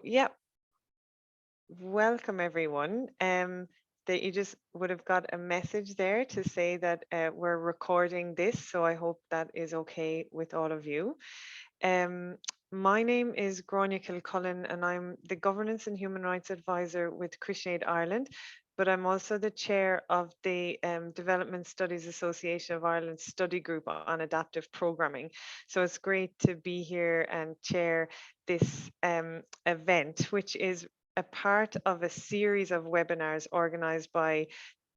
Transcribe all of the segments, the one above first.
Yeah, welcome everyone. That you just would have got a message there to say that we're recording this, so I hope that is okay with all of you. Um, my name is Gráinne Kilcullen and I'm the Governance and Human Rights Advisor with ChristianAid Ireland, but I'm also the chair of the Development Studies Association of Ireland study group on adaptive programming. So it's great to be here and chair this event, which is a part of a series of webinars organized by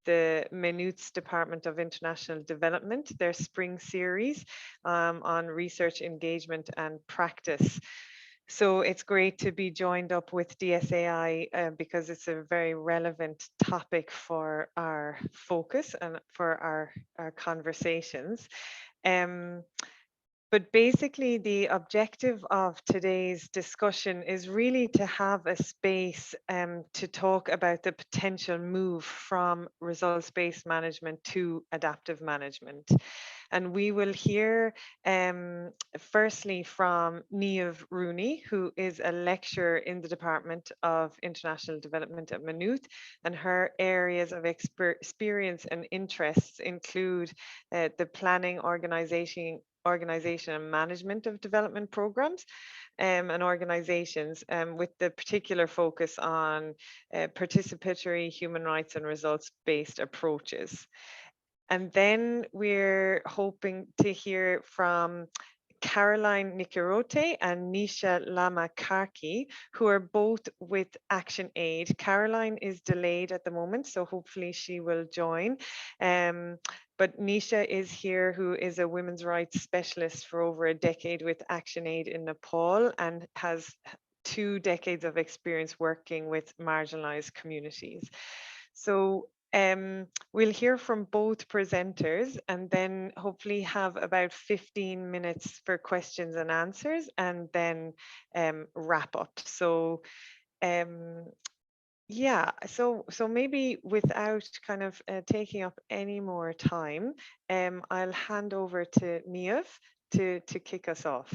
the Maynooth's Department of International Development, their spring series on research engagement and practice. So it's great to be joined up with DSAI because it's a very relevant topic for our focus and for our conversations. Um, but basically, the objective of today's discussion is really to have a space to talk about the potential move from results-based management to adaptive management. And we will hear firstly from Niamh Rooney, who is a lecturer in the Department of International Development at Maynooth, and her areas of experience and interests include the planning, organization and management of development programs and organizations with the particular focus on participatory human rights and results-based approaches. And then we're hoping to hear from Caroline Nkirote and Nisha Lama Karki, who are both with Action Aid. Caroline is delayed at the moment, so hopefully she will join. But Nisha is here, who is a women's rights specialist for over a decade with Action Aid in Nepal and has 2 decades of experience working with marginalized communities. So we'll hear from both presenters and then hopefully have about 15 minutes for questions and answers and then wrap up. So yeah, so maybe without kind of taking up any more time, I'll hand over to Niamh to kick us off.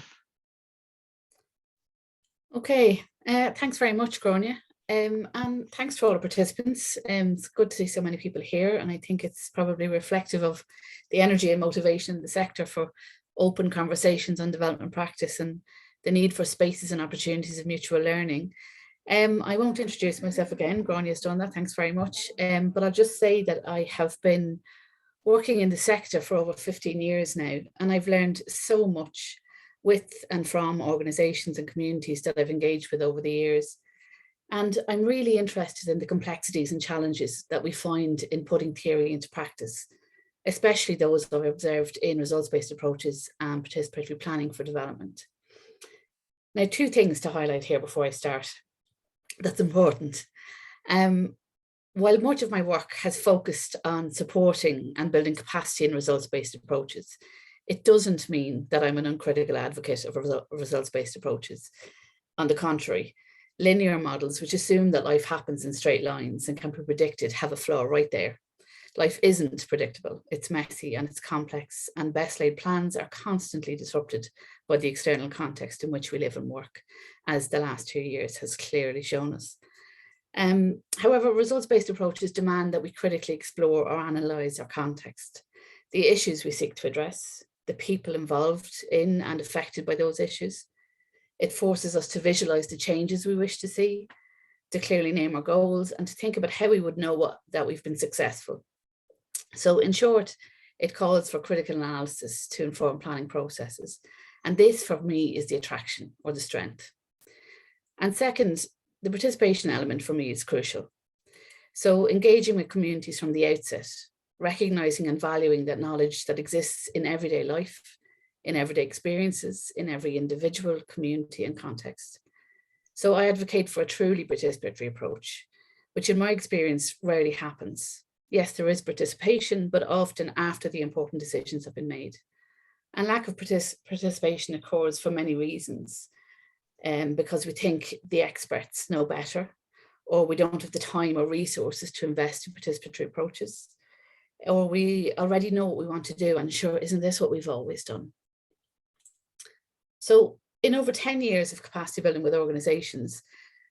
Okay, thanks very much, Gráinne. And thanks to all the participants. It's good to see so many people here, and I think it's probably reflective of the energy and motivation in the sector for open conversations on development practice and the need for spaces and opportunities of mutual learning. I won't introduce myself again, Gráinne has done that, thanks very much. But I'll just say that I have been working in the sector for over 15 years now, and I've learned so much with and from organisations and communities that I've engaged with over the years. And I'm really interested in the complexities and challenges that we find in putting theory into practice, especially those that I've observed in results-based approaches and participatory planning for development. Now, 2 things to highlight here before I start that's important. While much of my work has focused on supporting and building capacity in results-based approaches, it doesn't mean that I'm an uncritical advocate of results-based approaches. On the contrary, linear models, which assume that life happens in straight lines and can be predicted, have a flaw right there. Life isn't predictable, it's messy and it's complex, and best laid plans are constantly disrupted by the external context in which we live and work, as the last 2 years has clearly shown us. However, results-based approaches demand that we critically explore or analyse our context, the issues we seek to address, the people involved in and affected by those issues. It forces us to visualise the changes we wish to see, to clearly name our goals, and to think about how we would know that we've been successful. So in short, it calls for critical analysis to inform planning processes. And this, for me, is the attraction or the strength. And second, the participation element for me is crucial. So engaging with communities from the outset, recognising and valuing that knowledge that exists in everyday life, in everyday experiences, in every individual, community and context. So I advocate for a truly participatory approach, which in my experience rarely happens. Yes, there is participation, but often after the important decisions have been made. And lack of participation occurs for many reasons, because we think the experts know better, or we don't have the time or resources to invest in participatory approaches, or we already know what we want to do and sure, isn't this what we've always done? So in over 10 years of capacity building with organisations,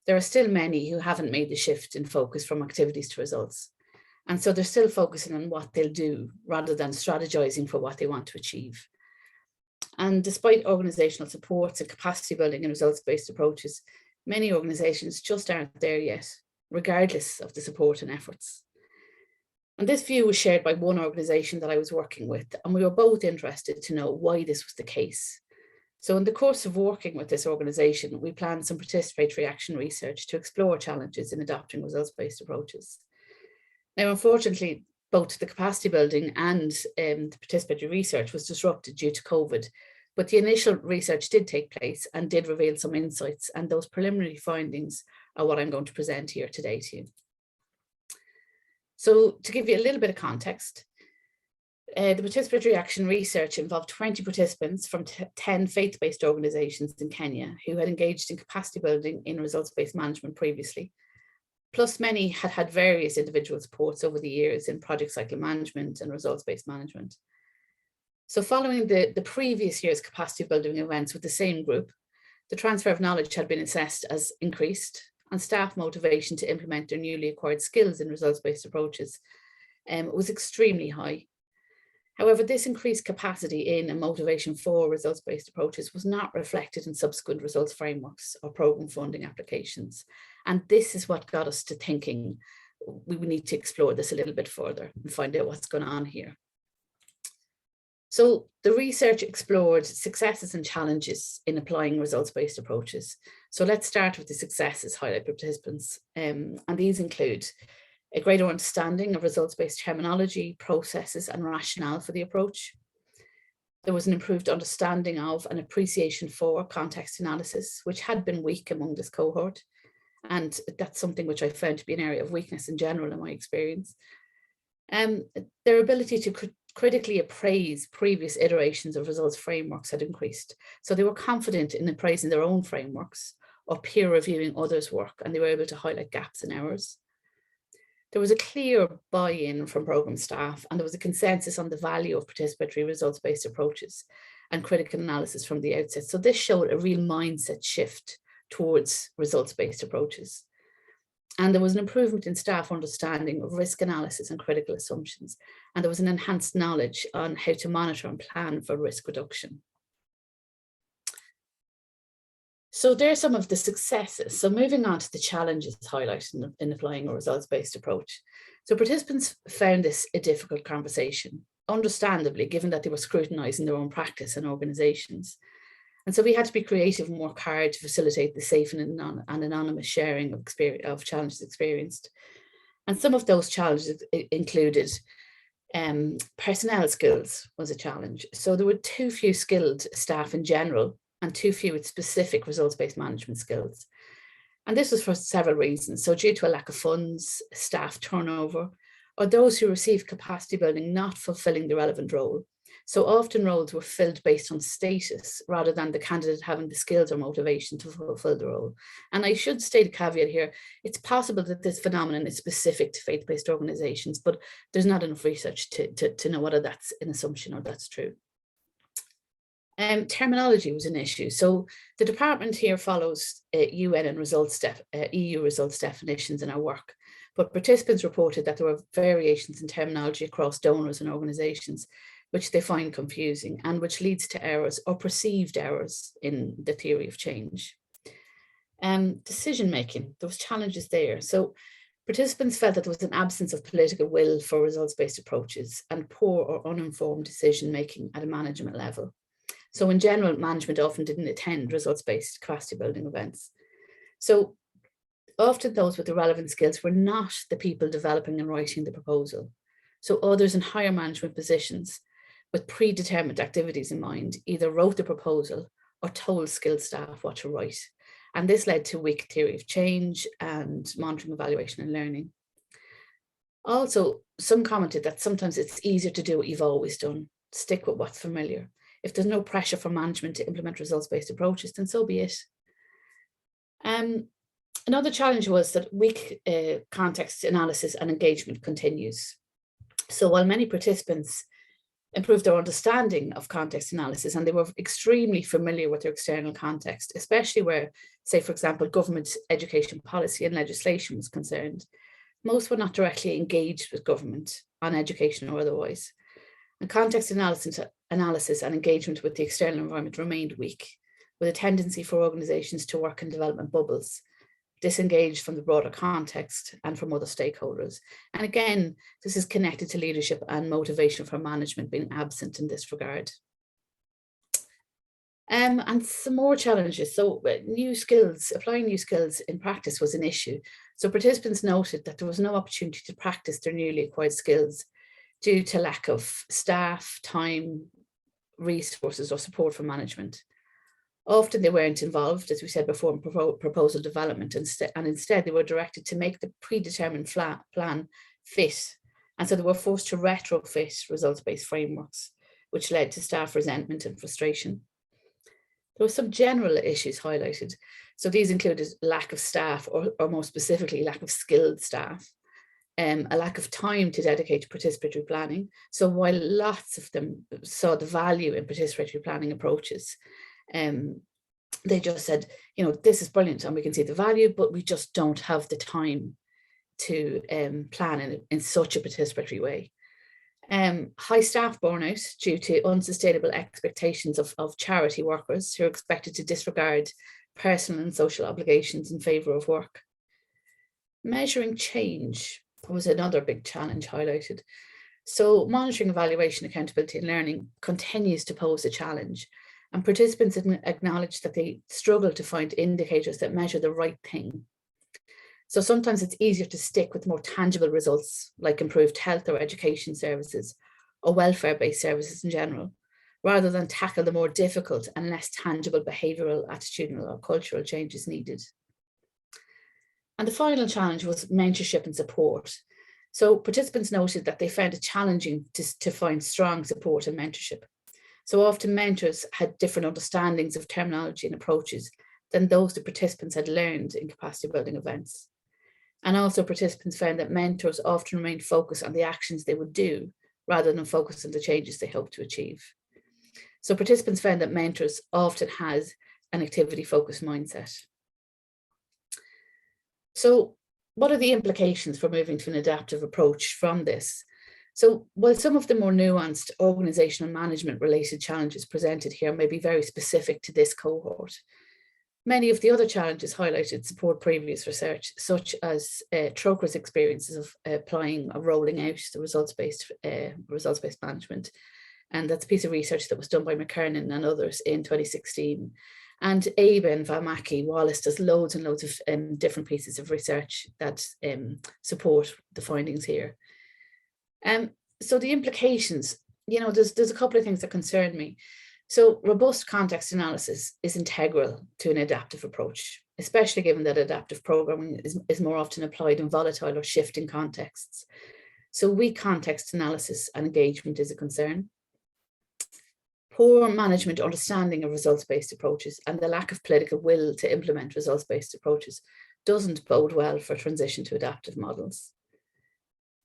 there are still many who haven't made the shift in focus from activities to results. And so they're still focusing on what they'll do rather than strategizing for what they want to achieve. And despite organisational supports and capacity building and results-based approaches, many organisations just aren't there yet, regardless of the support and efforts. And this view was shared by one organisation that I was working with, and we were both interested to know why this was the case. So in the course of working with this organisation, we planned some participatory action research to explore challenges in adopting results-based approaches. Now, unfortunately, both the capacity building and the participatory research was disrupted due to COVID, but the initial research did take place and did reveal some insights, and those preliminary findings are what I'm going to present here today to you. So to give you a little bit of context, the participatory action research involved 20 participants from 10 faith-based organisations in Kenya who had engaged in capacity building in results-based management previously. Plus, many had had various individual supports over the years in project cycle management and results-based management. So following the previous year's capacity building events with the same group, the transfer of knowledge had been assessed as increased, and staff motivation to implement their newly acquired skills in results-based approaches was extremely high. However, this increased capacity in and motivation for results-based approaches was not reflected in subsequent results frameworks or programme funding applications. And this is what got us to thinking we need to explore this a little bit further and find out what's going on here. So the research explored successes and challenges in applying results-based approaches. So let's start with the successes highlighted by participants. And these include a greater understanding of results-based terminology, processes, and rationale for the approach. There was an improved understanding of and appreciation for context analysis, which had been weak among this cohort. And that's something which I found to be an area of weakness in general in my experience. Their ability to critically appraise previous iterations of results frameworks had increased. So they were confident in appraising their own frameworks or peer reviewing others' work, and they were able to highlight gaps and errors. There was a clear buy-in from programme staff, and there was a consensus on the value of participatory results-based approaches and critical analysis from the outset. So this showed a real mindset shift towards results-based approaches. And there was an improvement in staff understanding of risk analysis and critical assumptions. And there was an enhanced knowledge on how to monitor and plan for risk reduction. So there are some of the successes. So moving on to the challenges highlighted in applying a results-based approach. So participants found this a difficult conversation, understandably, given that they were scrutinising their own practice and organisations. And so we had to be creative and work hard to facilitate the safe and anonymous sharing of challenges experienced. And some of those challenges included personnel skills was a challenge. So there were too few skilled staff in general and too few with specific results-based management skills. And this was for several reasons. So due to a lack of funds, staff turnover, or those who received capacity building not fulfilling the relevant role. So often roles were filled based on status rather than the candidate having the skills or motivation to fulfill the role. And I should state a caveat here, it's possible that this phenomenon is specific to faith-based organisations, but there's not enough research to know whether that's an assumption or that's true. Terminology was an issue. So the department here follows UN and EU results definitions in our work, but participants reported that there were variations in terminology across donors and organisations, which they find confusing and which leads to errors or perceived errors in the theory of change. Decision-making, there was challenges there. So participants felt that there was an absence of political will for results-based approaches and poor or uninformed decision-making at a management level. So in general, management often didn't attend results-based capacity building events. So often those with the relevant skills were not the people developing and writing the proposal. So others in higher management positions with predetermined activities in mind either wrote the proposal or told skilled staff what to write. And this led to weak theory of change and monitoring, evaluation and learning. Also, some commented that sometimes it's easier to do what you've always done, stick with what's familiar. If there's no pressure for management to implement results-based approaches, then so be it. Another challenge was that weak context analysis and engagement continues. So while many participants improved their understanding of context analysis, and they were extremely familiar with their external context, especially where, say, for example, government education policy and legislation was concerned. Most were not directly engaged with government on education or otherwise. And context analysis and engagement with the external environment remained weak, with a tendency for organisations to work in development bubbles, disengaged from the broader context and from other stakeholders. And again, this is connected to leadership and motivation for management being absent in this regard. And some more challenges. So applying new skills in practice was an issue. So participants noted that there was no opportunity to practice their newly acquired skills due to lack of staff, time, resources or support from management. Often they weren't involved, as we said before, in proposal development, and instead they were directed to make the predetermined plan fit. And so they were forced to retrofit results-based frameworks, which led to staff resentment and frustration. There were some general issues highlighted. So these included lack of staff, or more specifically, lack of skilled staff, a lack of time to dedicate to participatory planning. So while lots of them saw the value in participatory planning approaches, they just said, this is brilliant and we can see the value, but we just don't have the time to plan in such a participatory way. High staff burnout due to unsustainable expectations of charity workers who are expected to disregard personal and social obligations in favour of work. Measuring change was another big challenge highlighted. So monitoring, evaluation, accountability and learning continues to pose a challenge, and participants acknowledge that they struggle to find indicators that measure the right thing. So sometimes it's easier to stick with more tangible results like improved health or education services or welfare-based services in general, rather than tackle the more difficult and less tangible behavioural, attitudinal or cultural changes needed. And the final challenge was mentorship and support. So participants noted that they found it challenging to find strong support and mentorship. So often mentors had different understandings of terminology and approaches than those the participants had learned in capacity building events. And also participants found that mentors often remained focused on the actions they would do rather than focused on the changes they hoped to achieve. So participants found that mentors often has an activity-focused mindset. So what are the implications for moving to an adaptive approach from this? So while some of the more nuanced organizational management related challenges presented here may be very specific to this cohort, many of the other challenges highlighted support previous research, such as Troker's experiences of applying or rolling out the results-based management. And that's a piece of research that was done by McKernan and others in 2016. And Abe and Vamaki Wallace does loads and loads of different pieces of research that support the findings here. So the implications, there's a couple of things that concern me. So robust context analysis is integral to an adaptive approach, especially given that adaptive programming is more often applied in volatile or shifting contexts. So weak context analysis and engagement is a concern. Poor management understanding of results-based approaches and the lack of political will to implement results-based approaches doesn't bode well for transition to adaptive models.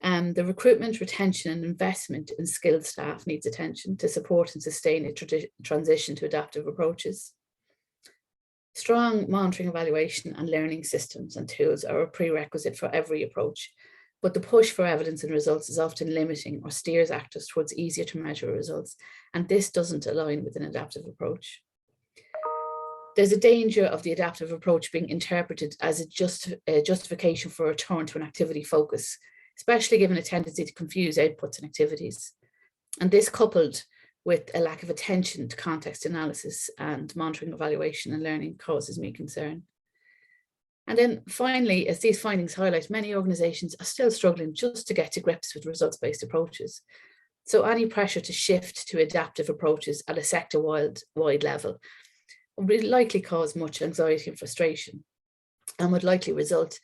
The recruitment, retention and investment in skilled staff needs attention to support and sustain a transition to adaptive approaches. Strong monitoring, evaluation and learning systems and tools are a prerequisite for every approach, but the push for evidence and results is often limiting or steers actors towards easier to measure results, and this doesn't align with an adaptive approach. There's a danger of the adaptive approach being interpreted as a justification for a return to an activity focus, especially given a tendency to confuse outputs and activities. And this, coupled with a lack of attention to context analysis and monitoring, evaluation and learning, causes me concern. And then finally, as these findings highlight, many organisations are still struggling just to get to grips with results-based approaches. So any pressure to shift to adaptive approaches at a sector-wide level would likely cause much anxiety and frustration, and would likely result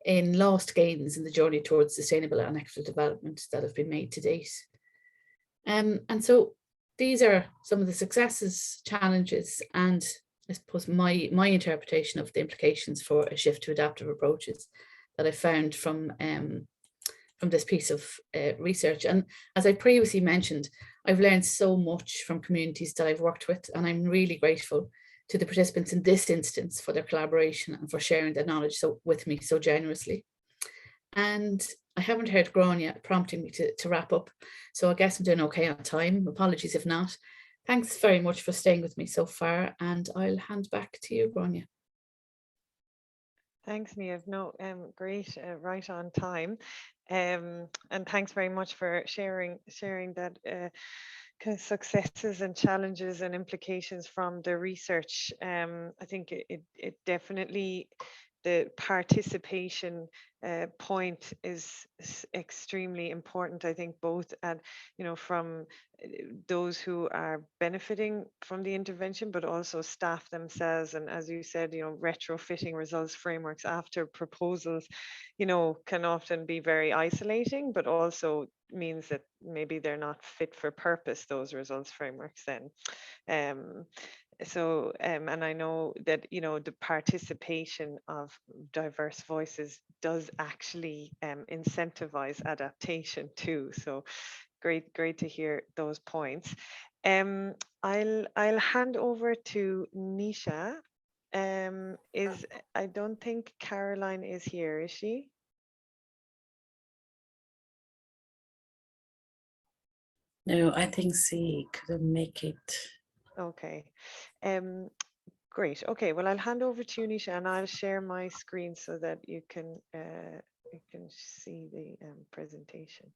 in lost gains in the journey towards sustainable and equitable development that have been made to date. And so these are some of the successes, challenges, and I suppose my interpretation of the implications for a shift to adaptive approaches that I found from this piece of research. And as I previously mentioned, I've learned so much from communities that I've worked with, and I'm really grateful to the participants in this instance for their collaboration and for sharing their knowledge with me so generously. And I haven't heard Grania prompting me to wrap up, so I guess I'm doing okay on time. Apologies if not. Thanks very much for staying with me so far, and I'll hand back to you, Grania. Thanks, Niamh. No, great, right on time. And thanks very much for sharing that kind of successes and challenges and implications from the research. I think it definitely, the participation point is extremely important. I think both at, from those who are benefiting from the intervention, but also staff themselves. And as you said, retrofitting results frameworks after proposals, can often be very isolating, but also means that maybe they're not fit for purpose, those results frameworks then. And I know that, the participation of diverse voices does actually incentivize adaptation too. So great to hear those points. I'll hand over to Nisha. I don't think Caroline is here, is she? No, I think she couldn't make it. Okay. Great. Okay. Well, I'll hand over to you, Nisha, and I'll share my screen so that you can see the presentation.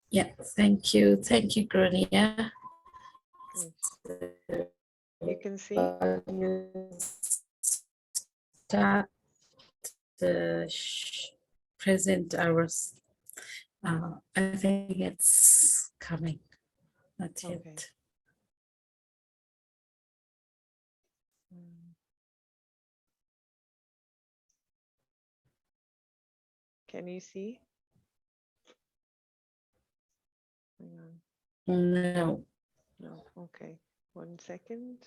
Yeah, thank you, Grania. You can see. Start the present hours. I think it's coming. Not yet. Okay. Can you see? Hang on. No. No. Okay. 1 second.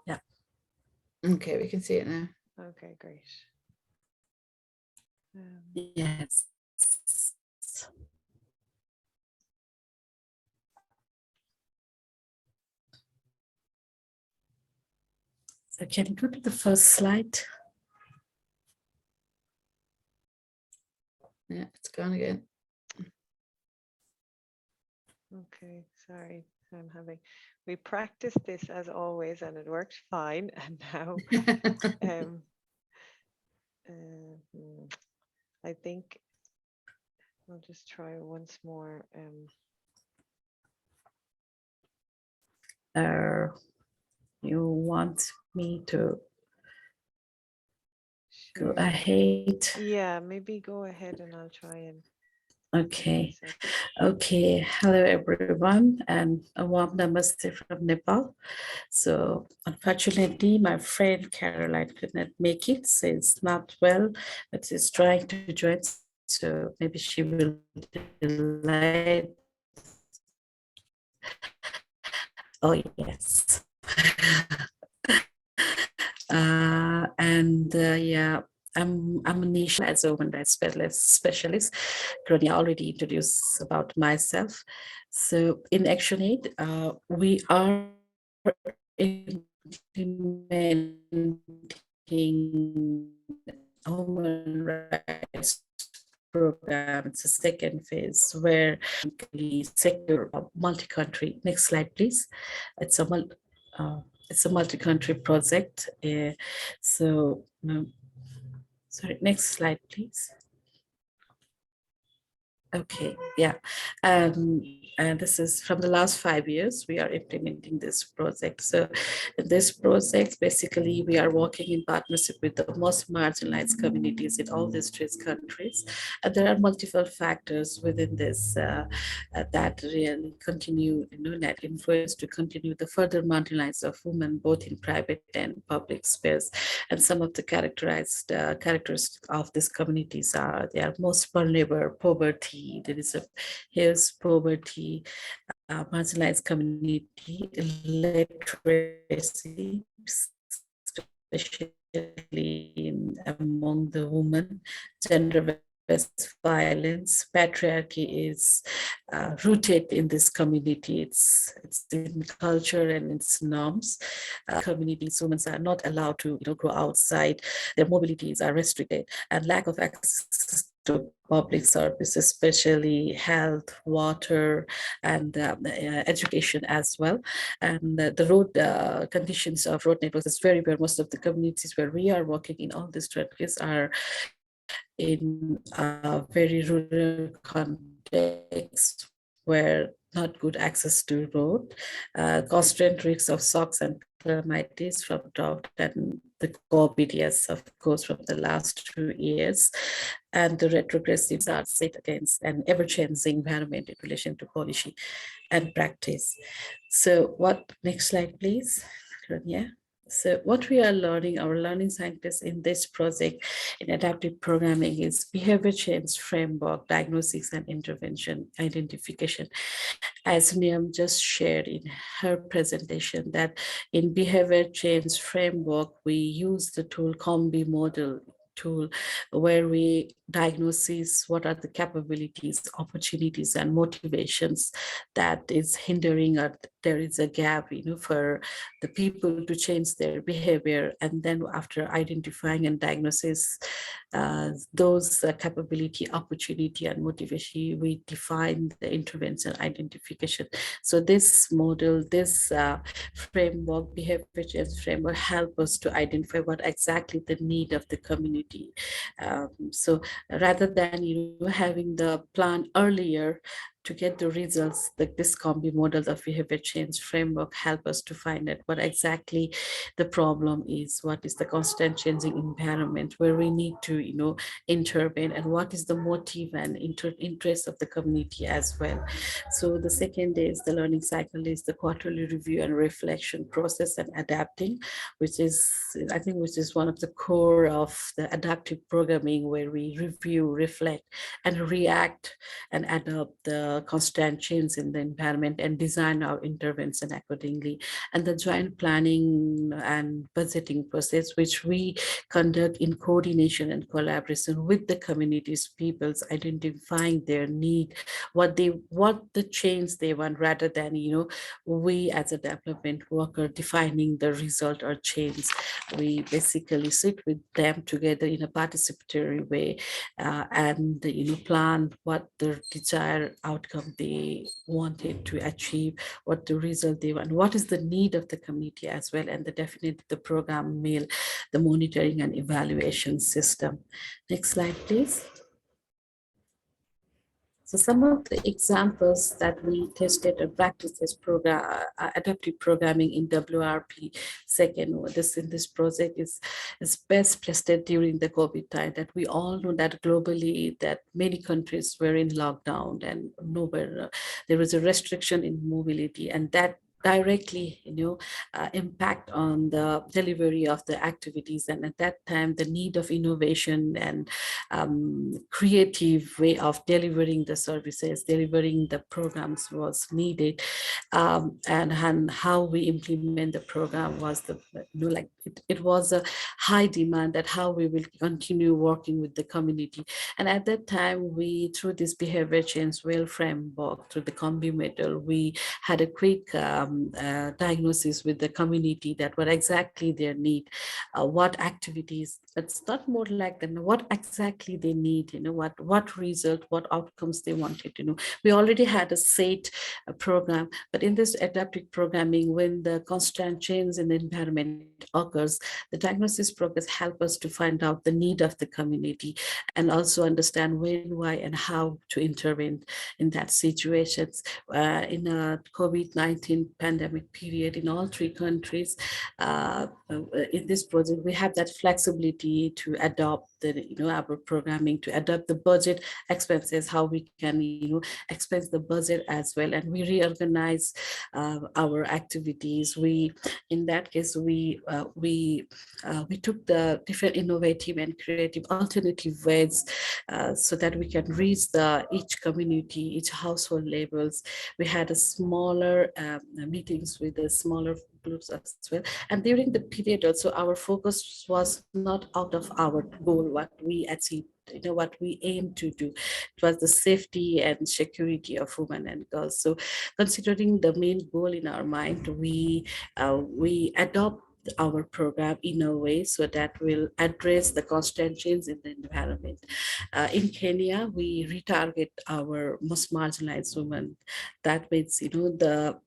Yeah. Okay, we can see it now. Okay, great. Yes. So can you go to the first slide? Yeah, it's gone again. Okay, sorry. We practiced this as always and it worked fine. And now I think I'll just try once more. You want me to Sure. go ahead? Yeah, maybe go ahead and I'll try and. Okay. Okay. Hello, everyone, and a warm namaste from Nepal. So, unfortunately, my friend Caroline could not make it. So it's not well, but she's trying to join. So maybe she will delay. Oh yes. Yeah, I'm Nisha as a women rights specialist. Grania already introduced about myself. So in ActionAid, we are implementing human rights program. It's a second phase where we secure a multi-country. Next slide, please. It's a multi-country project. Sorry, next slide, please. Okay, yeah. And this is from the last 5 years, we are implementing this project. So in this project, basically, we are working in partnership with the most marginalized communities in all these three countries. And there are multiple factors within this that really continue, that influence to continue the further marginalization of women, both in private and public space. And some of the characteristics of these communities are they are most vulnerable, poverty, there is a huge poverty, marginalized community, literacy, especially among the women, gender-based violence, patriarchy is rooted in this community. It's in culture and its norms. Communities, women are not allowed to go outside. Their mobilities are restricted, and lack of access to public services, especially health, water, and education as well. And the road conditions of road networks is very poor. Most of the communities where we are working in all these territories are in a very rural context where not good access to road, constant risks of shocks and calamities from drought and the COVID, yes, of course, from the last 2 years. And the retrogressives are set against an ever-changing environment in relation to policy and practice. So next slide, please. Yeah. So what we are learning, our learning scientists in this project in adaptive programming is behavior change framework, diagnosis and intervention identification. As Niamh just shared in her presentation, that in behavior change framework, we use the tool COMBI model tool where we diagnose what are the capabilities, opportunities, and motivations that is hindering or there is a gap, for the people to change their behavior. And then after identifying and diagnosis those capability, opportunity, and motivation, we define the intervention identification. So this model, this framework, behavior change framework, help us to identify what exactly the need of the community. So rather than having the plan earlier to get the results, this COMBI model of behavior change framework help us to find out what exactly the problem is, what is the constant changing environment where we need to intervene, and what is the motive and interest of the community as well. So the second is the learning cycle is the quarterly review and reflection process and adapting, which is one of the core of the adaptive programming, where we review, reflect, and react and adapt the constant change in the environment and design our intervention accordingly. And the joint planning and budgeting process, which we conduct in coordination and collaboration with the communities, peoples, identifying their need, what the change they want, rather than we as a development worker defining the result or change. We basically sit with them together in a participatory way and plan what the desired outcome they wanted to achieve, what the result they want, what is the need of the community as well, and definitely the program mail, the monitoring and evaluation system. Next slide, please. So some of the examples that we tested and practiced this program, adaptive programming in WRP second, in this project is best tested during the COVID time, that we all know that globally that many countries were in lockdown and nowhere, there was a restriction in mobility, and that directly impact on the delivery of the activities. And at that time the need of innovation and creative way of delivering the services, delivering the programs was needed. And how we implement the program was it was a high demand, that how we will continue working with the community. And at that time, we, through this behavior change framework, through the COMBI model, we had a quick diagnosis with the community that what exactly their need, what activities but it's not more like them what exactly they need, what result, what outcomes they wanted to know. We already had a set program, but in this adaptive programming, when the constant change in the environment occurs, the diagnosis progress help us to find out the need of the community and also understand when, why, and how to intervene in that situations. In a COVID-19 pandemic period in all three countries, in this project, we have that flexibility to adopt our programming, to adapt the budget expenses, how we can, expense the budget as well. And we reorganize our activities. In that case, we took the different innovative and creative alternative ways so that we can reach each community, each household levels. We had a smaller meetings with the smaller groups as well. And during the period also, our focus was not out of our goal, what we achieved, what we aim to do. It was the safety and security of women and girls. So considering the main goal in our mind, we adopt our program in a way so that will address the constant change in the environment. In Kenya, we retarget our most marginalized women. That means,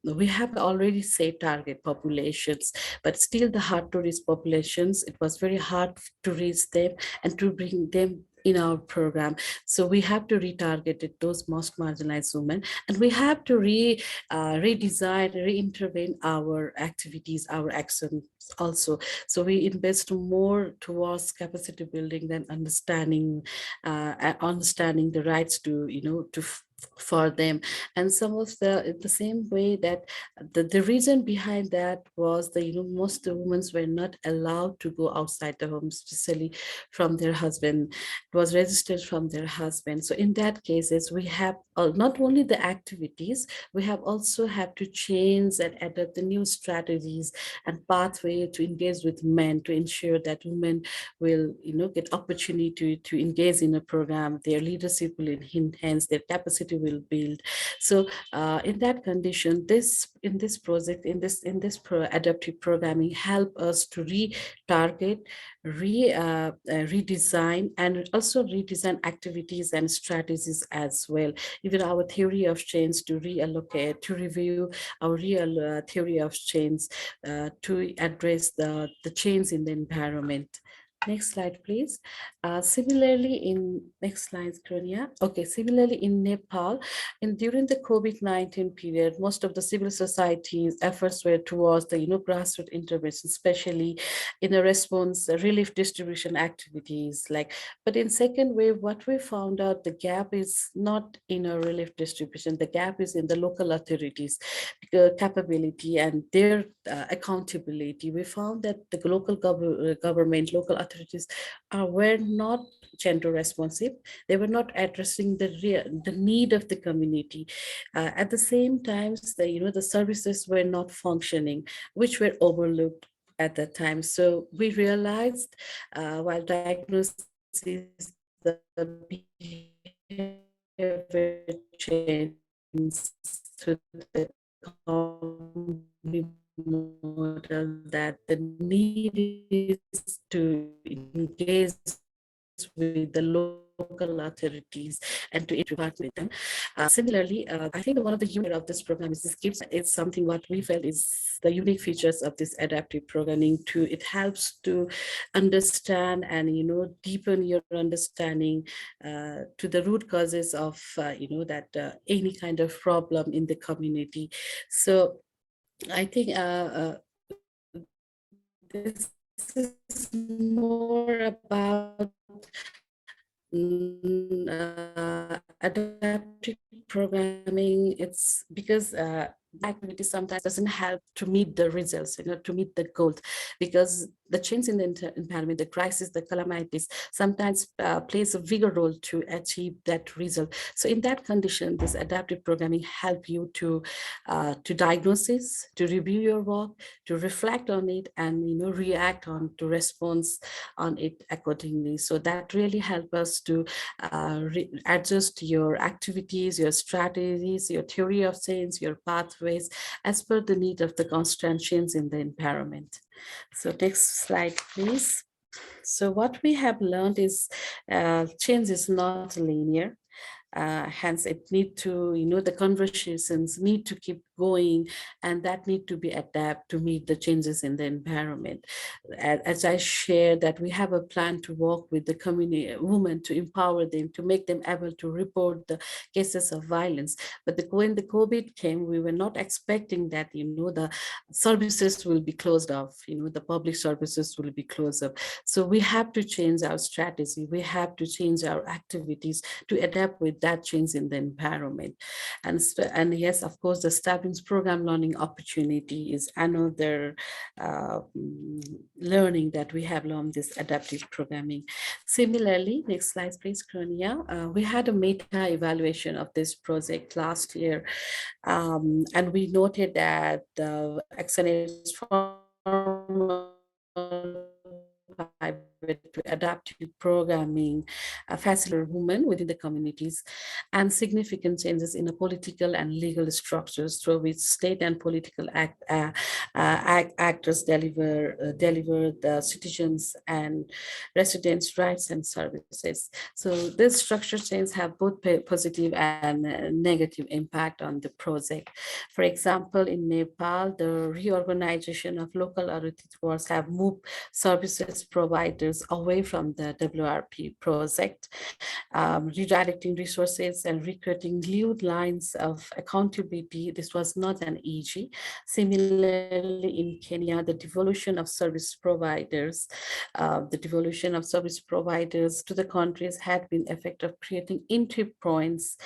we have already set target populations, but still the hard to reach populations, it was very hard to reach them and to bring them in our program. So we have to retarget those most marginalized women, and we have to redesign, reintervene our activities, our actions also. So we invest more towards capacity building than understanding the rights to, for them. And some of the same way that the reason behind that was most women were not allowed to go outside the home, especially from their husband. It was registered from their husband. So in that cases, we have not only the activities, we have also have to change and adapt the new strategies and pathway to engage with men, to ensure that women will get opportunity to engage in a program. Their leadership will enhance, their capacity will build. So in that condition, in this project, in this adaptive programming, help us to retarget, redesign, and also redesign activities and strategies as well. Even our theory of change, to reallocate, to review our real theory of change to address the change in the environment. Next slide, please. Next slide, Kronia. Okay, similarly in Nepal, during the COVID-19 period, most of the civil society's efforts were towards the grassroots intervention, especially in the response relief distribution activities. But in second wave, what we found out, the gap is not in a relief distribution. The gap is in the local authorities' capability and their accountability. We found that the local government, local authorities were not gender responsive. They were not addressing the need of the community. At the same time, the services were not functioning, which were overlooked at that time. So we realized while diagnosis the behavior change to the model, that the need is to engage with the local authorities and to interact with them. Similarly, I think one of the unique of this program is this gives it's something what we felt is the unique features of this adaptive programming too. It helps to understand and deepen your understanding to the root causes of that any kind of problem in the community. So I think this is more about adaptive programming. It's because activity sometimes doesn't help to meet the results, to meet the goals, because the change in the environment, the crisis, the calamities sometimes plays a bigger role to achieve that result. So in that condition, this adaptive programming help you to diagnosis, to review your work, to reflect on it, and react on to response on it accordingly. So that really help us to adjust your activities, your strategies, your theory of change, your pathways as per the need of the constant change in the environment. So next slide, please. So what we have learned is change is not linear. Hence, it need to, the conversations need to keep going, and that need to be adapt to meet the changes in the environment. As I shared, that we have a plan to work with the community women to empower them, to make them able to report the cases of violence. But when the COVID came, we were not expecting that, the services will be closed off, the public services will be closed up. So we have to change our strategy. We have to change our activities to adapt with that change in the environment. And yes, of course, the establishing program learning opportunity is another learning that we have learned, this adaptive programming. Similarly, next slide, please, Kronia. We had a meta evaluation of this project last year, and we noted that the accelerates to adaptive programming, facilitate women within the communities, and significant changes in the political and legal structures through which state and political actors deliver the citizens and residents' rights and services. So this structure change have both positive and negative impact on the project. For example, in Nepal, the reorganization of local authorities have moved services providers away from the WRP project, redirecting resources and recreating new lines of accountability. This was not an easy. Similarly, in Kenya, the devolution of service providers, to the countries had been effective, creating entry points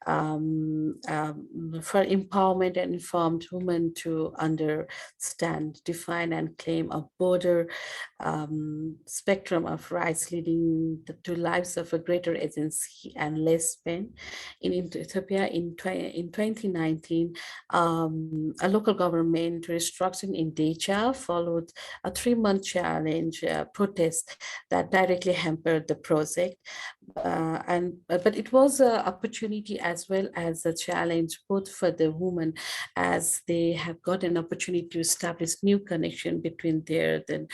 for empowerment and informed women to understand, define, and claim a broader spectrum of rights, leading to lives of a greater agency and less pain. In Ethiopia, in 2019, a local government restructuring in Decha followed a 3-month challenge protest that directly hampered the project. But it was an opportunity as well as a challenge, both for the women, as they have got an opportunity to establish new connection between the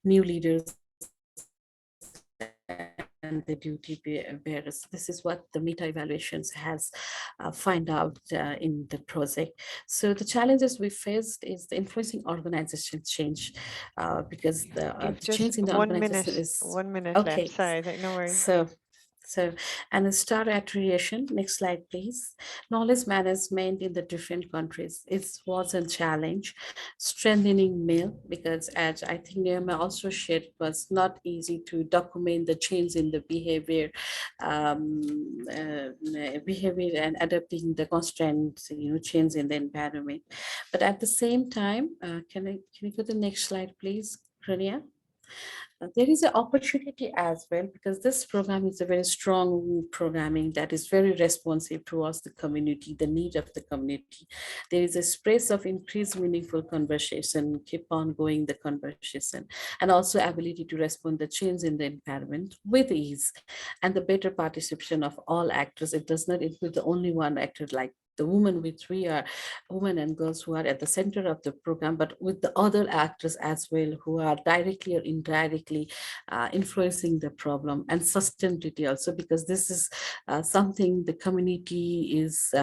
new leaders and the duty bearers. This is what the meta evaluations has find out in the project. So the challenges we faced is the influencing organization change, because the Just change in the organization is 1 minute left. okay. Sorry, no worries. And the star attribution, next slide, please. Knowledge management in the different countries, it was a challenge. Strengthening mail, because as I think Niamh also shared, it was not easy to document the change in the behavior, and adapting the constant, change in the environment. But at the same time, can you go to the next slide, please, Rania? There is an opportunity as well, because this program is a very strong programming that is very responsive towards the community, the need of the community. There is a space of increased meaningful conversation, keep on going the conversation, and also ability to respond the change in the environment with ease, and the better participation of all actors. It does not include the only one actor like the women, which we are women and girls who are at the center of the program, but with the other actors as well, who are directly or indirectly influencing the problem, and sustainability also, because this is something the community is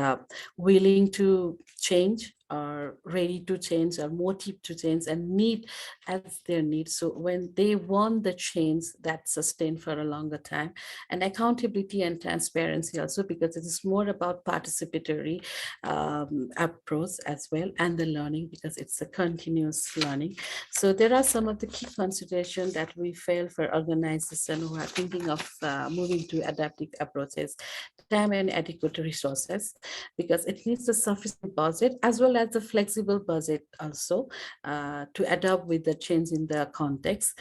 willing to change, or ready to change, or motive to change, and need as their need. So when they want the change, that sustain for a longer time, and accountability and transparency also, because it is more about participatory approach as well, and the learning, because it's a continuous learning. So there are some of the key considerations that we fail for organizations who are thinking of moving to adaptive approaches: time and adequate resources, because it needs a sufficient budget as well as the flexible budget also to adapt with the change in the context.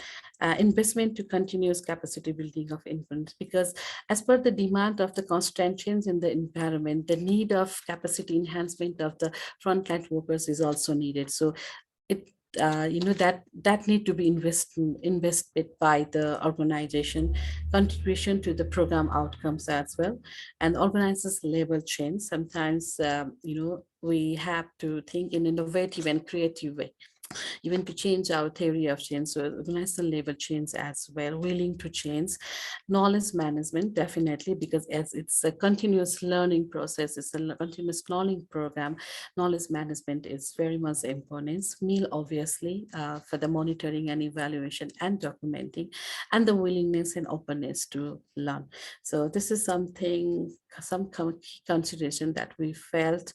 Investment to continuous capacity building of infants, because as per the demand of the constant change in the environment, the need of capacity enhancement of the frontline workers is also needed. So it that need to be invested by the organization, contribution to the program outcomes as well, and organizers label change. Sometimes we have to think in innovative and creative way. even to change our theory of change. So organizational level change as well, willing to change. Knowledge management, definitely, because as it's a continuous learning process, it's a continuous learning program, knowledge management is very much important. Meal, obviously, for the monitoring and evaluation and documenting, and the willingness and openness to learn. So this is something, some key consideration that we felt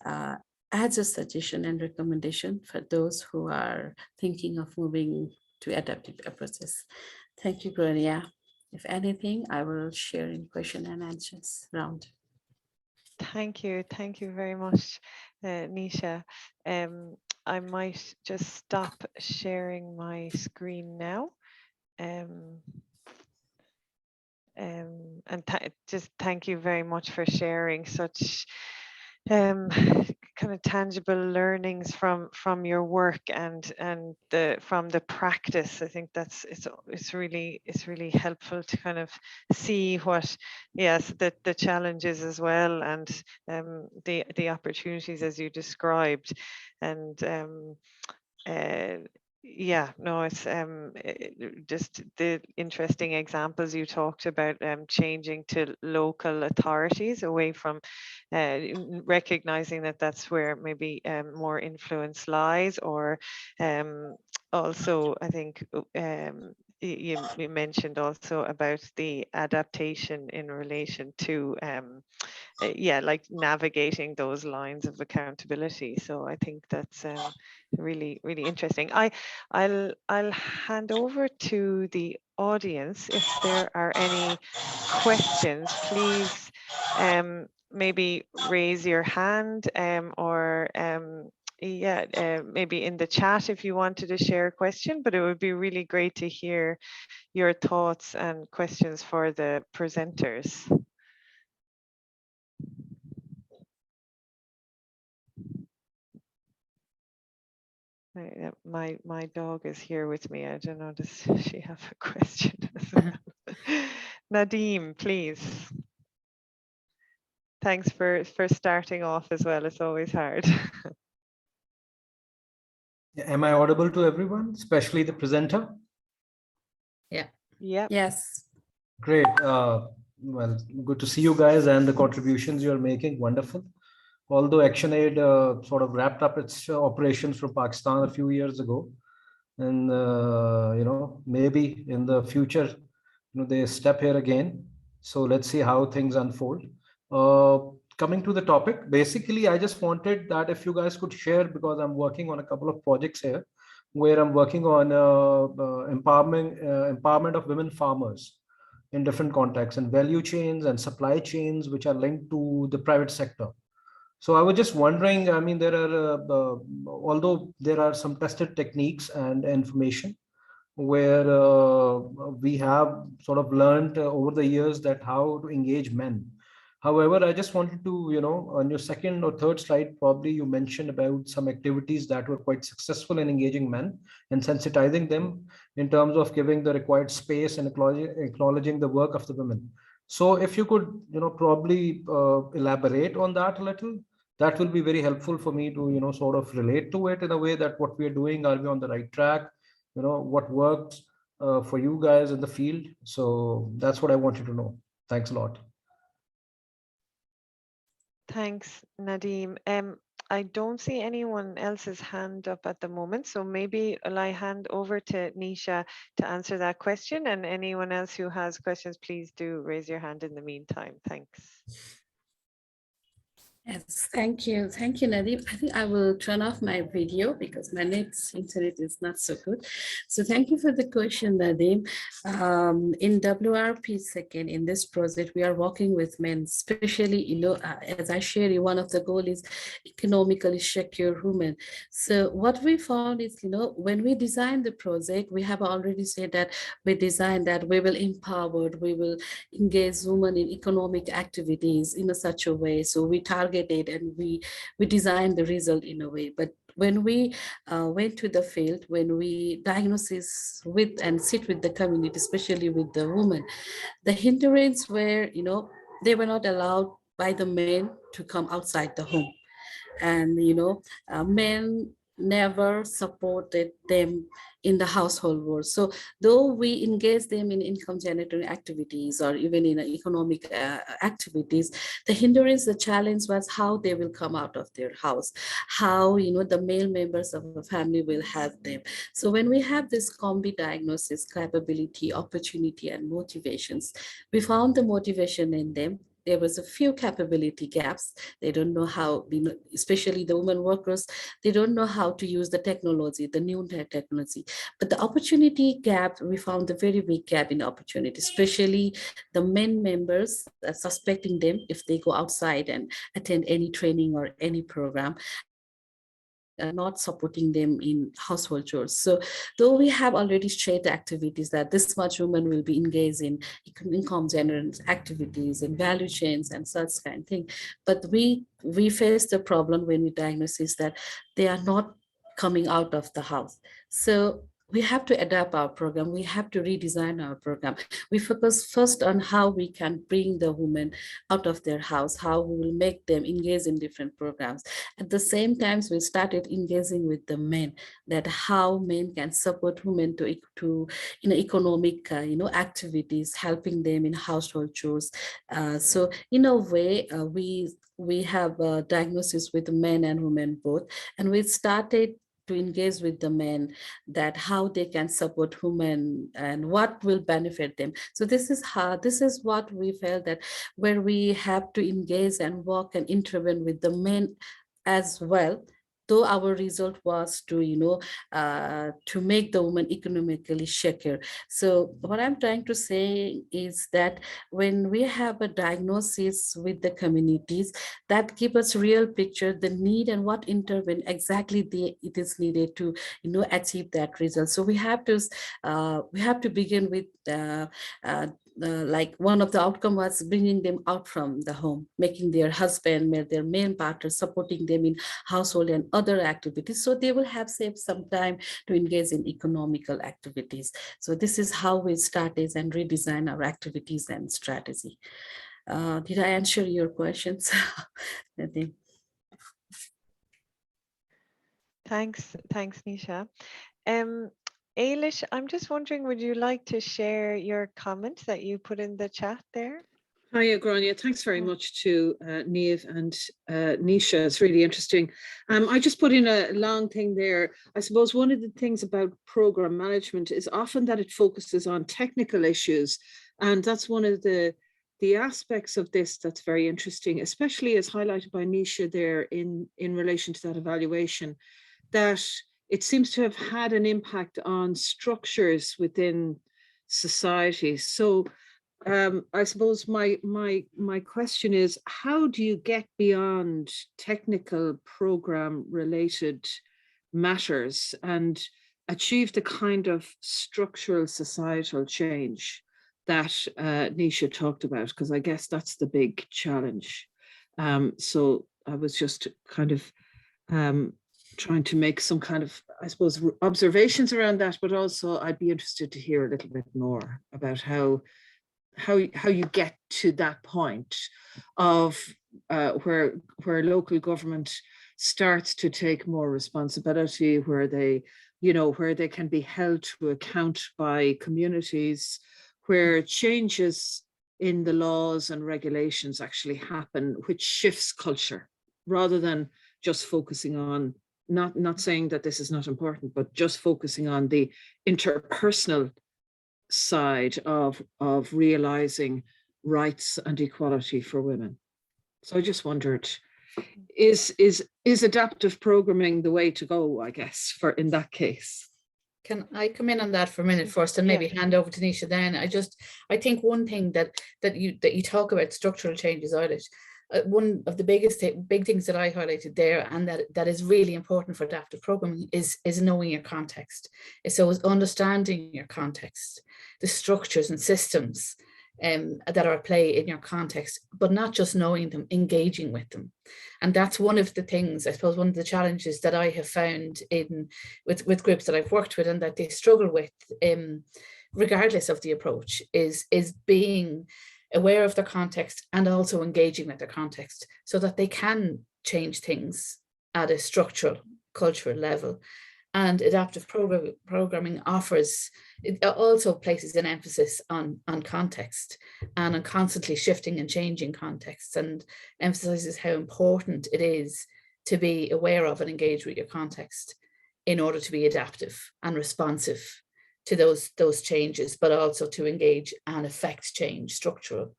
as a suggestion and recommendation for those who are thinking of moving to adaptive approaches. Thank you, Gloria. If anything, I will share in question and answers round. Thank you very much, Nisha. I might just stop sharing my screen now. And just thank you very much for sharing such kind of tangible learnings from your work and from the practice. I think that's it's really helpful to kind of see what, yes, the challenges as well, and the opportunities as you described. And yeah, no, it's just the interesting examples you talked about, changing to local authorities away from recognizing that that's where maybe more influence lies, or also I think you mentioned also about the adaptation in relation to yeah, like navigating those lines of accountability. So I think that's really interesting. I'll hand over to the audience. If there are any questions, please maybe raise your hand, or yeah, maybe in the chat if you wanted to share a question. But it would be really great to hear your thoughts and questions for the presenters. My dog is here with me. I don't know, does she have a question as well? Nadim, please. Thanks for starting off as well. It's always hard. Am I audible to everyone, especially the presenter? Yeah. Yeah. Yes. Great. Well, good to see you guys and the contributions you're making. Wonderful. Although ActionAid sort of wrapped up its operations from Pakistan a few years ago, and you know, maybe in the future, you know, they step here again. So let's see how things unfold. Coming to the topic, basically, I just wanted that if you guys could share, because I'm working on a couple of projects here, where I'm working on empowerment of women farmers in different contexts and value chains and supply chains, which are linked to the private sector. So I was just wondering, I mean, there are, although there are some tested techniques and information where we have sort of learned over the years that how to engage men. However, I just wanted to, you know, on your second or third slide, probably you mentioned about some activities that were quite successful in engaging men and sensitizing them in terms of giving the required space and acknowledging the work of the women. So if you could, you know, probably elaborate on that a little, that will be very helpful for me to, you know, sort of relate to it in a way that what we are doing, are we on the right track? You know, what works for you guys in the field? So that's what I wanted to know. Thanks a lot. Thanks, Nadim. I don't see anyone else's hand up at the moment, so maybe I hand over to Nisha to answer that question, and anyone else who has questions, please do raise your hand in the meantime. Thanks. Yes, thank you. Thank you, Nadeem. I think I will turn off my video because my internet is not so good. So thank you for the question, Nadeem. In WRP second, in this project, we are working with men, especially, you know, as I shared, one of the goals is economically secure women. So what we found is, you know, when we designed the project, we have already said that we designed that we will empower, we will engage women in economic activities in such a way. So we targeted and we designed the result in a way. But when we went to the field, when we diagnosis with and sit with the community, especially with the women, the hindrance were, you know, they were not allowed by the men to come outside the home. And, you know, men never supported them in the household world. So though we engage them in income generating activities or even in economic activities, the hindrance, the challenge was how they will come out of their house, how, you know, the male members of the family will help them. So when we have this combi diagnosis, capability, opportunity, and motivations, we found the motivation in them. There was a few capability gaps. They don't know how, you know, especially the women workers, they don't know how to use the technology, the new technology. But the opportunity gap, we found a very big gap in opportunity, especially the men members, suspecting them if they go outside and attend any training or any program, and not supporting them in household chores. So though we have already shared activities that this much women will be engaged in income generating activities and value chains and such kind of thing, but we face the problem when we diagnose is that they are not coming out of the house. So we have to adapt our program. We have to redesign our program. We focus first on how we can bring the women out of their house, how we will make them engage in different programs. At the same time, we started engaging with the men, that how men can support women to you know, economic activities, helping them in household chores. So in a way, we have a diagnosis with men and women both, and we started to engage with the men, that how they can support women and what will benefit them. So this is what we felt, that where we have to engage and work and intervene with the men as well, though our result was to, you know, to make the woman economically secure. So what I'm trying to say is that when we have a diagnosis with the communities, that give us real picture, the need and what intervene exactly it is needed to, you know, achieve that result. So we have to begin with like one of the outcome was bringing them out from the home, making their husband, their main partner, supporting them in household and other activities, so they will have saved some time to engage in economical activities. So this is how we started and redesign our activities and strategy. Did I answer your questions? I think. Thanks, Nisha. Ailish, I'm just wondering, would you like to share your comment that you put in the chat there? Hiya, Grania. Thanks very much to Niamh and Nisha. It's really interesting. I just put in a long thing there. I suppose one of the things about program management is often that it focuses on technical issues. And that's one of the aspects of this that's very interesting, especially as highlighted by Nisha there in relation to that evaluation, that it seems to have had an impact on structures within society. So I suppose my question is, how do you get beyond technical program related matters and achieve the kind of structural societal change that Nisha talked about? Because I guess that's the big challenge. So I was just kind of trying to make some kind of, I suppose, observations around that, but also I'd be interested to hear a little bit more about how you get to that point of where local government starts to take more responsibility, where they can be held to account by communities, where changes in the laws and regulations actually happen, which shifts culture, rather than just focusing on, not saying that this is not important, but just focusing on the interpersonal side of realizing rights and equality for women. So I just wondered, is adaptive programming the way to go, I guess, for in that case? Can I come in on that for a minute first and maybe hand over to Nisha then? I think one thing that you talk about structural changes, Eilish, one of the big things that I highlighted there, and that is really important for adaptive programming, is knowing your context. So it's understanding your context, the structures and systems that are at play in your context, but not just knowing them, engaging with them. And that's one of the things, I suppose, one of the challenges that I have found with groups that I've worked with and that they struggle with, regardless of the approach, is being aware of their context and also engaging with their context so that they can change things at a structural cultural level. And adaptive programming offers, it also places an emphasis on context and on constantly shifting and changing contexts, and emphasizes how important it is to be aware of and engage with your context in order to be adaptive and responsive to those changes, but also to engage and affect change, structural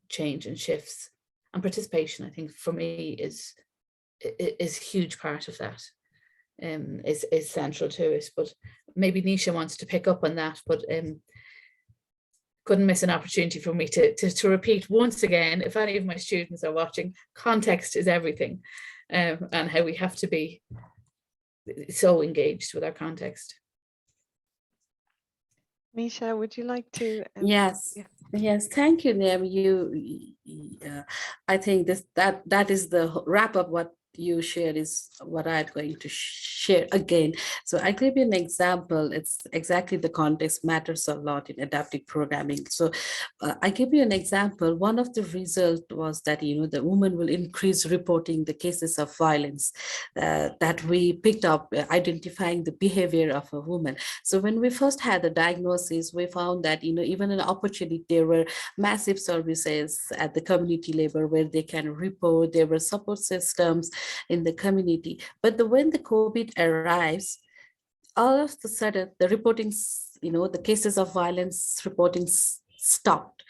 change and shifts. And participation, I think, for me is a huge part of that. Is central to it. But maybe Nisha wants to pick up on that, but couldn't miss an opportunity for me to repeat once again, if any of my students are watching, context is everything, and how we have to be so engaged with our context. Nisha, would you like to? Yes. Yeah. Yes, thank you, Niamh. I think that is the wrap up. What you shared is what I'm going to share again. So I give you an example. It's exactly the context matters a lot in adaptive programming. So I give you an example. One of the results was that, the woman will increase reporting the cases of violence that we picked up, identifying the behavior of a woman. So when we first had the diagnosis, we found that, even an opportunity, there were massive services at the community level where they can report, there were support systems in the community. But when the COVID arrives, all of a sudden the reporting, the cases of violence reporting stopped.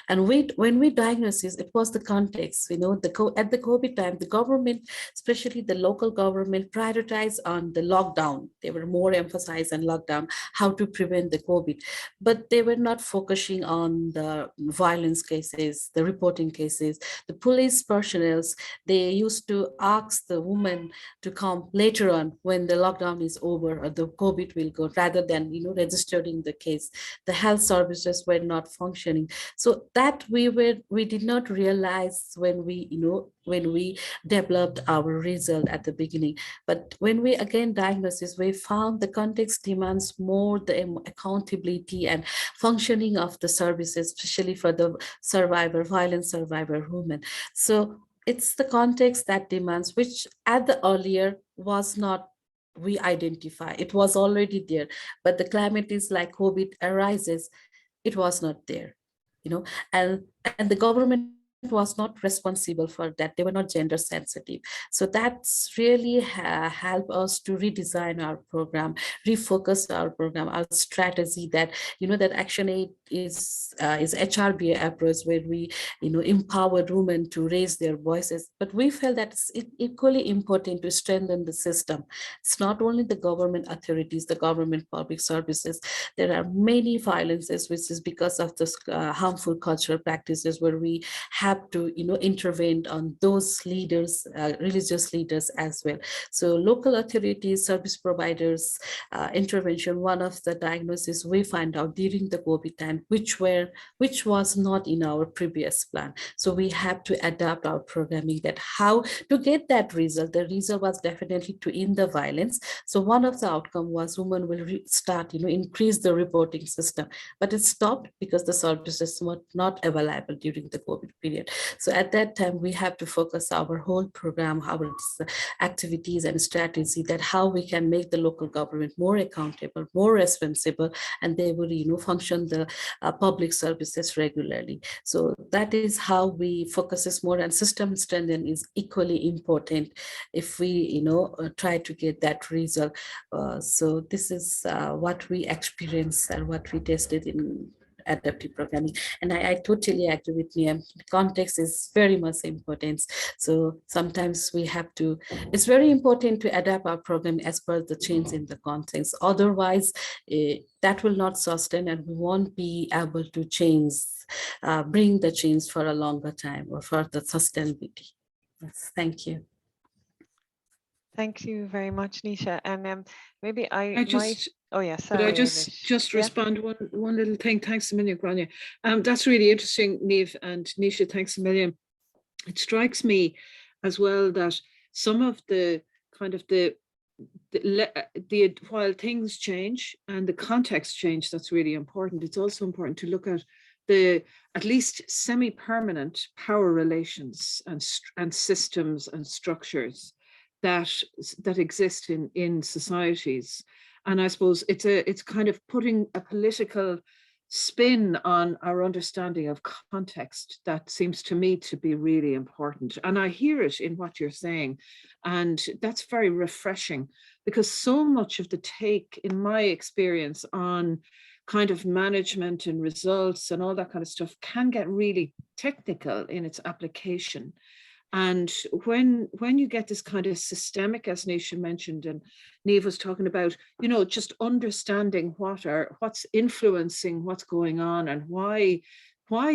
And when we diagnosed this, it was the context, at the COVID time, the government, especially the local government, prioritized on the lockdown. They were more emphasized on lockdown, how to prevent the COVID, but they were not focusing on the violence cases, the reporting cases. The police personnel, they used to ask the woman to come later on when the lockdown is over or the COVID will go, rather than, registering the case. The health services were not functioning. So that we did not realize when we developed our result at the beginning. But when we again diagnosed this, we found the context demands more the accountability and functioning of the services, especially for the violence survivor women. So it's the context that demands, which at the earlier was not we identify. It was already there, but the calamities like COVID arises, it was not there. And the government was not responsible for that. They were not gender sensitive. So that's really helped us to redesign our program, refocus our program, our strategy, that that Action 8 is HRBA approach, where we empower women to raise their voices. But we felt that it's equally important to strengthen the system. It's not only the government authorities, the government public services. There are many violences which is because of the harmful cultural practices, where we have to intervene on those leaders, religious leaders as well. So local authorities, service providers, intervention. One of the diagnoses we find out during the COVID time, which was not in our previous plan. So we have to adapt our programming, that how to get that result. The result was definitely to end the violence. So one of the outcome was women will start, increase the reporting system, but it stopped because the services were not available during the COVID period. So at that time, we have to focus our whole program, our activities and strategy, that how we can make the local government more accountable, more responsible, and they will, function the public services regularly. So that is how we focuses more, and system strengthening is equally important if we, try to get that result. So this is what we experienced and what we tested in adaptive programming. And I totally agree with Niamh. Context is very much important. So sometimes we have to, it's very important to adapt our program as per the change in the context. Otherwise, that will not sustain, and we won't be able to change, bring the change for a longer time or for the sustainability. Yes, thank you. Thank you very much, Nisha. And maybe I just might. Oh yeah, sorry. Could I just Yeah. respond one little thing? Thanks a million, Grania. That's really interesting, Niamh and Nisha. Thanks a million. It strikes me as well that some of the kind of the while things change and the context change, that's really important. It's also important to look at the at least semi-permanent power relations and systems and structures that exist in societies. And I suppose it's kind of putting a political spin on our understanding of context that seems to me to be really important. And I hear it in what you're saying. And that's very refreshing, because so much of the take, in my experience, on kind of management and results and all that kind of stuff can get really technical in its application. And when you get this kind of systemic, as Nisha mentioned, and Niamh was talking about, you know, just understanding what's influencing what's going on and why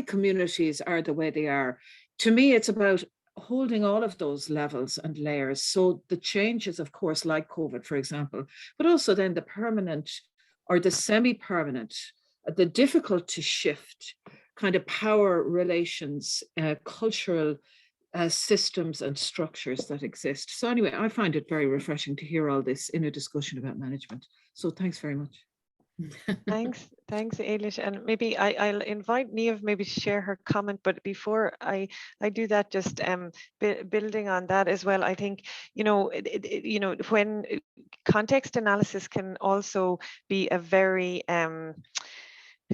communities are the way they are. To me, it's about holding all of those levels and layers. So the changes, of course, like COVID, for example, but also then the permanent or the semi-permanent, the difficult to shift kind of power relations, cultural systems and structures that exist. So anyway, I find it very refreshing to hear all this in a discussion about management. So thanks very much. Thanks, Ailish. And maybe I'll invite Niamh maybe to share her comment. But before I do that, just building on that as well, I think, you know, when context analysis can also be a very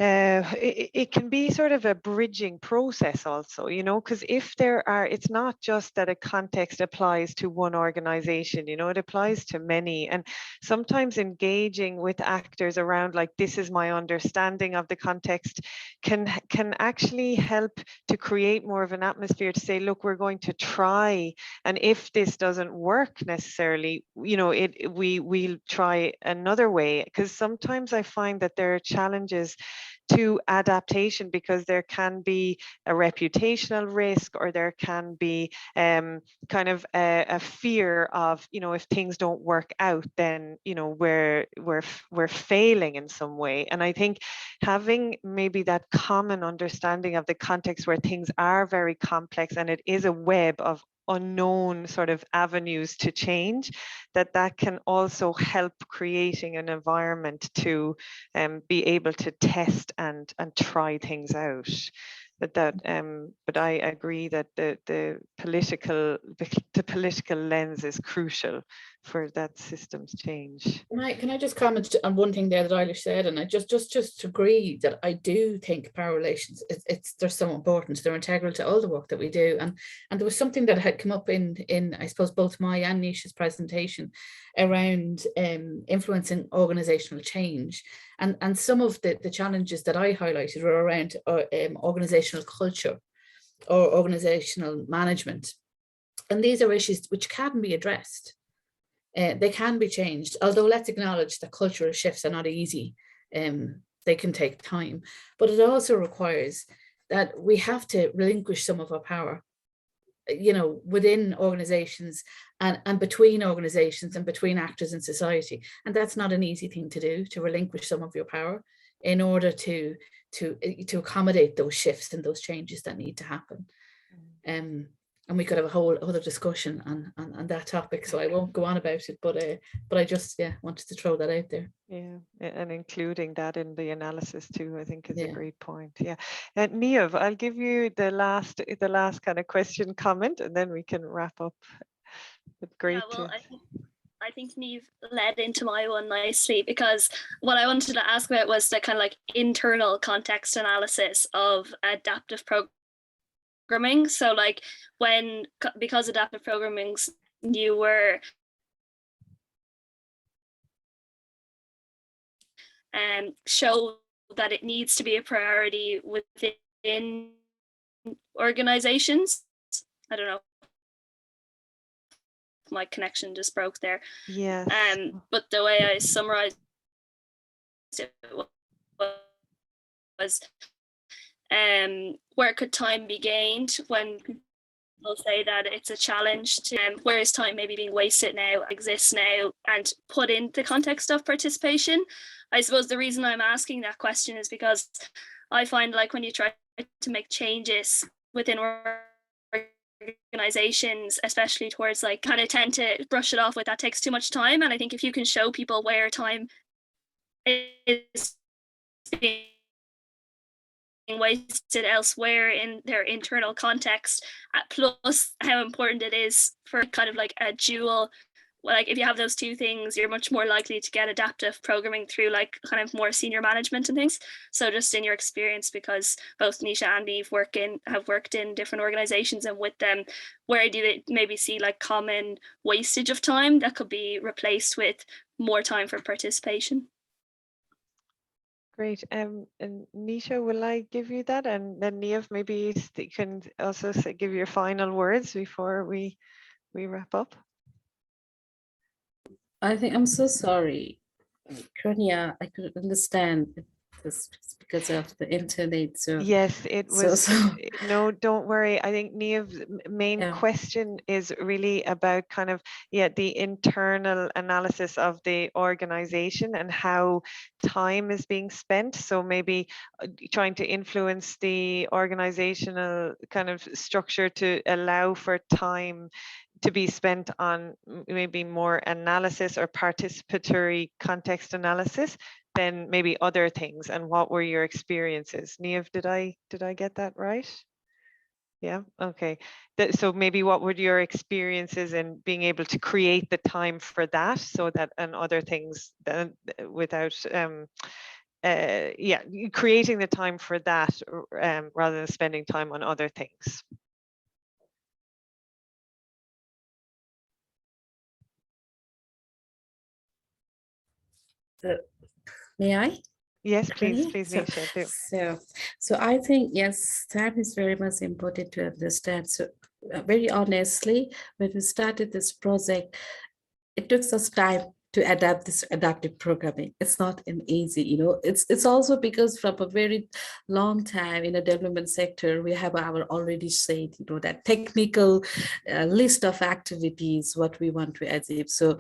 it can be sort of a bridging process also, you know, because if there are, it's not just that a context applies to one organization, you know, it applies to many. And sometimes engaging with actors around, like, this is my understanding of the context, can actually help to create more of an atmosphere to say, look, we're going to try, and if this doesn't work necessarily, you know, we'll try another way. Because sometimes I find that there are challenges to adaptation, because there can be a reputational risk, or there can be kind of a fear of, you know, if things don't work out, then, you know, we're failing in some way. And I think having maybe that common understanding of the context where things are very complex and it is a web of unknown sort of avenues to change, that can also help creating an environment to be able to test and try things out. But I agree that the political lens is crucial for that systems change. Can I just comment on one thing there that Eilish said, and I just agree that I do think power relations, they're so important. They're integral to all the work that we do. And there was something that had come up in I suppose both my and Nisha's presentation around influencing organizational change, and some of the challenges that I highlighted were around organizational culture or organizational management. And these are issues which can be addressed. They can be changed, although let's acknowledge that cultural shifts are not easy. They can take time, but it also requires that we have to relinquish some of our power, you know, within organizations and between organizations and between actors in society. And that's not an easy thing to do, to relinquish some of your power in order to accommodate those shifts and those changes that need to happen. And we could have a whole other discussion on that topic, so I won't go on about it, but I just wanted to throw that out there. Yeah, and including that in the analysis too, I think is a great point. Yeah, Niamh, I'll give you the last kind of question comment, and then we can wrap up. But great. Yeah, well, I think Niamh led into my one nicely, because what I wanted to ask about was the kind of like internal context analysis of adaptive programming. So like because adaptive programming's newer, show that it needs to be a priority within organizations. I don't know, my connection just broke there. Yes. But the way I summarized it was where could time be gained when people say that it's a challenge to where is time maybe being wasted now, exists now, and put in the context of participation. I suppose the reason I'm asking that question is because I find like when you try to make changes within organizations, especially towards like, kind of tend to brush it off with that takes too much time. And I think if you can show people where time is being wasted elsewhere in their internal context, plus how important it is for kind of like a dual like if you have those two things, you're much more likely to get adaptive programming through like kind of more senior management and things. So just in your experience, because both Nisha and Niamh have worked in different organizations, and with them, where do they maybe see like common wastage of time that could be replaced with more time for participation? Great. And Nisha, will I give you that? And then Niamh, maybe you can also give your final words before we wrap up. I think I'm so sorry, Kronia. I couldn't understand this because of the internet. So Yes, it was. No, don't worry. I think Niamh's main Yeah. question is really about kind of, the internal analysis of the organization and how time is being spent. So maybe trying to influence the organizational kind of structure to allow for time to be spent on maybe more analysis or participatory context analysis than maybe other things. And what were your experiences? Niamh, did I get that right? Yeah, okay. So maybe what were your experiences in being able to create the time for that, so that and other things that, without creating the time for that rather than spending time on other things. May I? Yes, please, Kronia? Nisha, do. So I think, yes, time is very much important to understand. So very honestly, when we started this project, it took us time to adapt this adaptive programming. It's not an easy, it's also because from a very long time in the development sector, we have our already said, that technical list of activities, what we want to achieve. So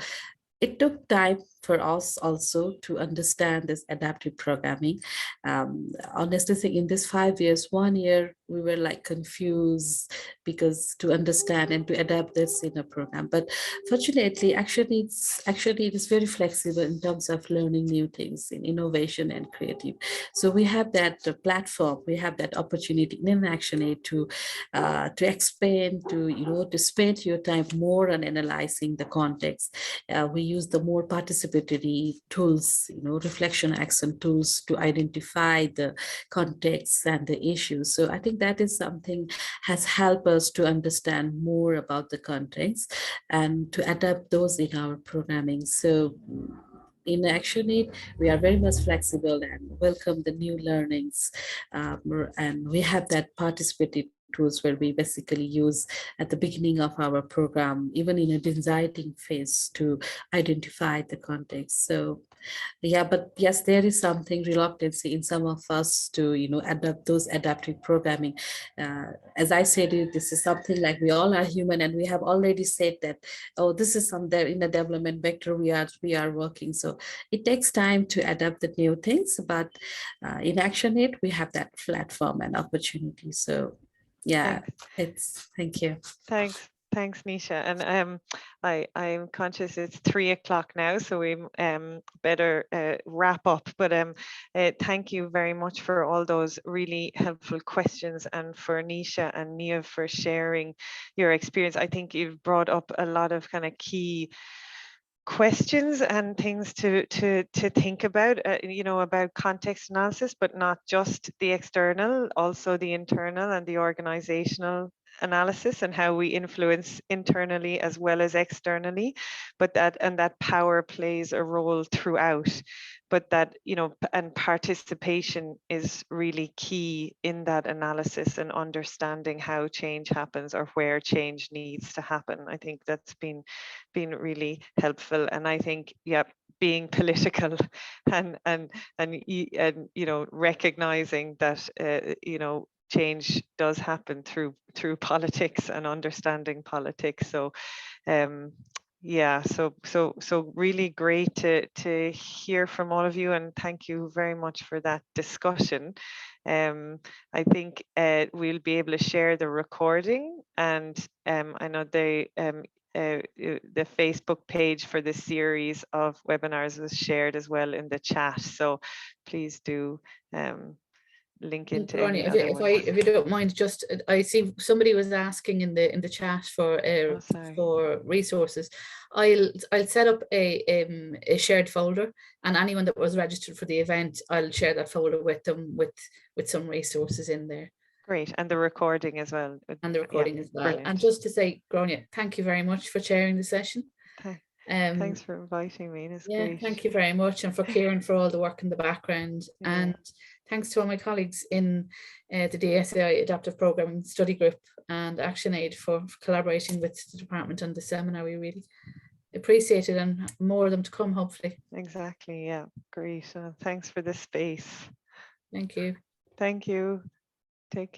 it took time for us also to understand this adaptive programming. Honestly, think in this 5 years, 1 year, we were like confused because to understand and to adapt this in a program. But fortunately, actually, it is very flexible in terms of learning new things in innovation and creative. So we have that platform, we have that opportunity in Action Aid to explain, to spend your time more on analyzing the context. We use the more participatory tools, reflection action tools to identify the context and the issues. So I think that is something has helped us to understand more about the context and to adapt those in our programming. So in Action Aid, we are very much flexible and welcome the new learnings. And we have that participative tools where we basically use at the beginning of our program, even in a designing phase, to identify the context. So yeah, but yes, there is something reluctancy in some of us to, adapt those adaptive programming. As I said, this is something like we all are human, and we have already said that, oh, this is something in the development vector we are working. So it takes time to adapt the new things, but in Action Aid, we have that platform and opportunity. So yeah, thank you. Thanks, Nisha. And I'm conscious it's 3 o'clock now, so we better wrap up. But thank you very much for all those really helpful questions, and for Nisha and Niamh for sharing your experience. I think you've brought up a lot of kind of key questions and things to think about, about context analysis, but not just the external, also the internal and the organizational analysis, and how we influence internally as well as externally. But that power plays a role throughout, but that, and participation is really key in that analysis and understanding how change happens or where change needs to happen. I think that's been really helpful. And I think, being political and recognizing that change does happen through politics and understanding politics. So so really great to hear from all of you, and thank you very much for that discussion. I think we'll be able to share the recording, and I know the Facebook page for this series of webinars was shared as well in the chat. So please do link into Ronnie, any other ones. if you don't mind, just I see somebody was asking in the chat for resources. I'll set up a shared folder, and anyone that was registered for the event, I'll share that folder with them with some resources in there. Great, and the recording as well. And the recording as well. Brilliant. And just to say, Grania, thank you very much for chairing the session. Thanks for inviting me. It's great. Thank you very much, and for Kieran for all the work in the background. And thanks to all my colleagues in the DSAI Adaptive Programming Study Group and ActionAid for collaborating with the department on the seminar. We really appreciate it, and more of them to come, hopefully. Exactly, yeah, great. Thanks for this space. Thank you. Thank you.